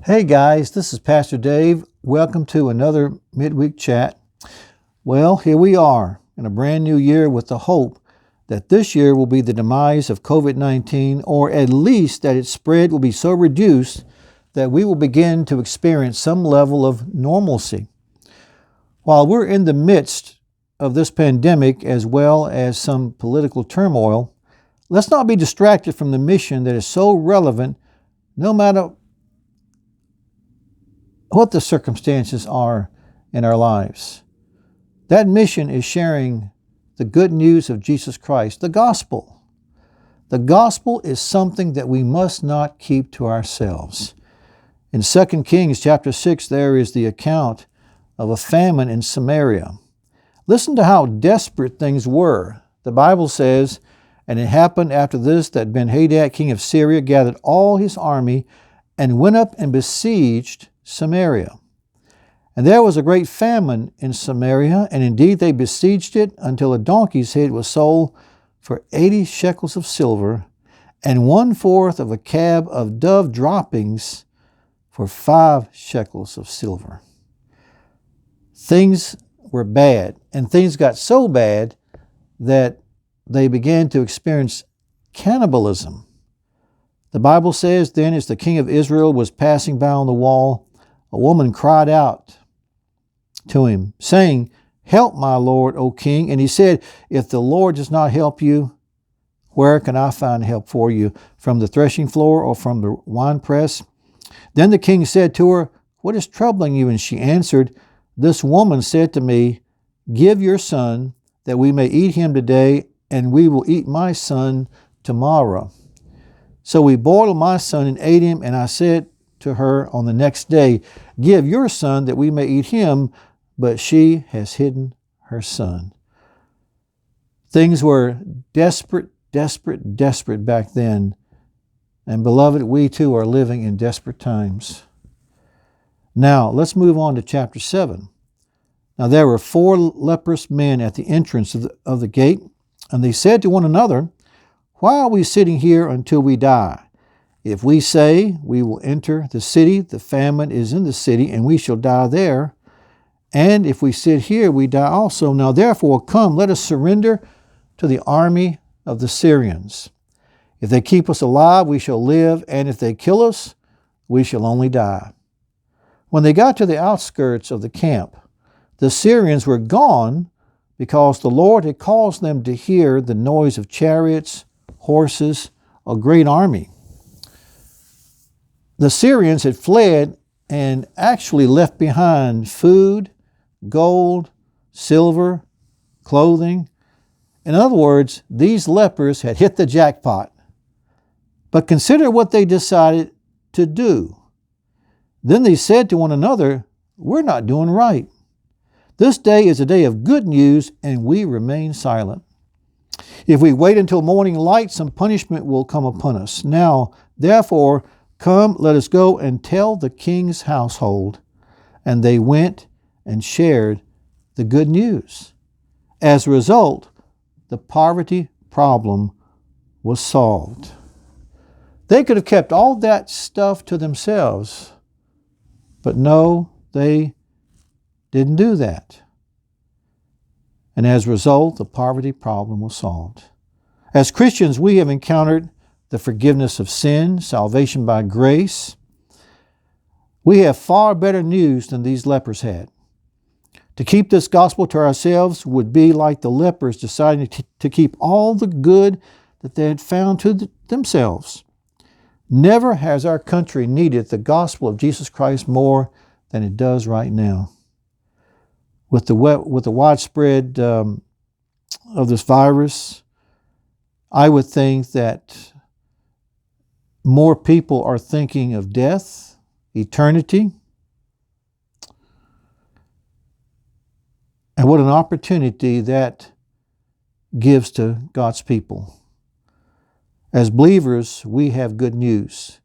Hey guys, this is Pastor Dave. Welcome to another midweek chat. Well, here we are in a brand new year with the hope that this year will be the demise of COVID-19, or at least that its spread will be so reduced that we will begin to experience some level of normalcy. While we're in the midst of this pandemic as well as some political turmoil, let's not be distracted from the mission that is so relevant no matter what the circumstances are in our lives. That mission is sharing the good news of Jesus Christ, the gospel. The gospel is something that we must not keep to ourselves. In 2 Kings chapter 6, there is the account of a famine in Samaria. Listen to how desperate things were. The Bible says, "And it happened after this that Ben-Hadad, king of Syria, gathered all his army and went up and besieged Samaria. And there was a great famine in Samaria, and indeed they besieged it until a donkey's head was sold for 80 shekels of silver, and 1/4 of a cab of dove droppings for 5 shekels of silver." Things were bad, and things got so bad that they began to experience cannibalism. The Bible says, "Then as the king of Israel was passing by on the wall, a woman cried out to him, saying, 'Help, my lord, O king.' And he said, 'If the Lord does not help you, where can I find help for you? From the threshing floor or from the winepress?' Then the king said to her, 'What is troubling you?' And she answered, 'This woman said to me, Give your son, that we may eat him today, and we will eat my son tomorrow. So we boiled my son and ate him, and I said to her on the next day, Give your son, that we may eat him, but she has hidden her son.'" Things were desperate back then. And beloved, we too are living in desperate times. Now, let's move on to chapter 7. Now there were 4 leprous men at the entrance of the gate, and they said to one another, "Why are we sitting here until we die? If we say we will enter the city, the famine is in the city, and we shall die there. And if we sit here, we die also. Now therefore, come, let us surrender to the army of the Syrians. If they keep us alive, we shall live, and if they kill us, we shall only die." When they got to the outskirts of the camp, the Syrians were gone because the Lord had caused them to hear the noise of chariots, horses, a great army. The Syrians had fled and actually left behind food, gold, silver, clothing. In other words, these lepers had hit the jackpot. But consider what they decided to do. Then they said to one another, "We're not doing right. This day is a day of good news, and we remain silent. If we wait until morning light, some punishment will come upon us. Now, therefore, come, let us go and tell the king's household." And they went and shared the good news. As a result, the poverty problem was solved. They could have kept all that stuff to themselves, but no, they didn't do that. And as a result, the poverty problem was solved. As Christians, we have encountered the forgiveness of sin, salvation by grace. We have far better news than these lepers had. To keep this gospel to ourselves would be like the lepers deciding to keep all the good that they had found to themselves. Never has our country needed the gospel of Jesus Christ more than it does right now. With the widespread of this virus, I would think that more people are thinking of death, eternity, and what an opportunity that gives to God's people. As believers, we have good news,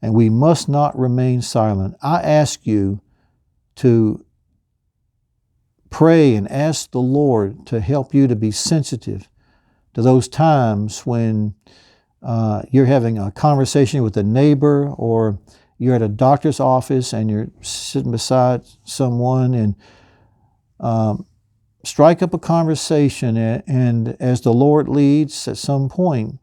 and we must not remain silent. I ask you to pray and ask the Lord to help you to be sensitive to those times when you're having a conversation with a neighbor, or you're at a doctor's office and you're sitting beside someone, and strike up a conversation, and as the Lord leads at some point,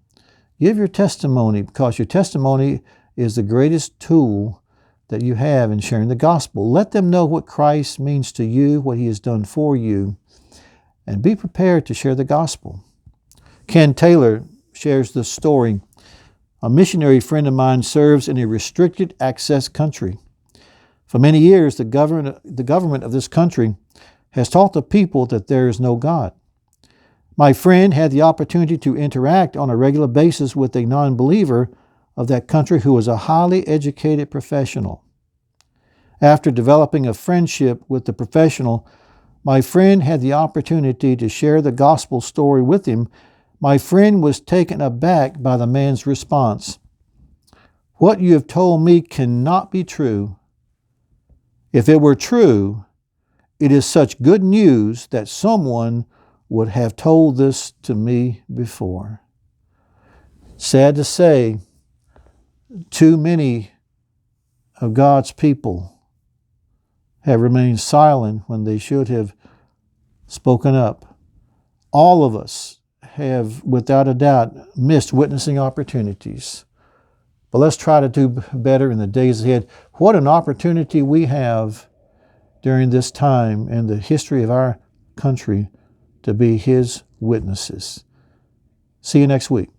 give your testimony, because your testimony is the greatest tool that you have in sharing the gospel. Let them know what Christ means to you, what He has done for you, and be prepared to share the gospel. Ken Taylor shares this story. A missionary friend of mine serves in a restricted access country. For many years, the government of this country has taught the people that there is no God. My friend had the opportunity to interact on a regular basis with a non-believer of that country who was a highly educated professional. After developing a friendship with the professional, my friend had the opportunity to share the gospel story with him. My friend was taken aback by the man's response. "What you have told me cannot be true. If it were true, it is such good news that someone would have told this to me before." Sad to say, too many of God's people have remained silent when they should have spoken up. All of us have, without a doubt, missed witnessing opportunities. But let's try to do better in the days ahead. What an opportunity we have during this time in the history of our country to be His witnesses. See you next week.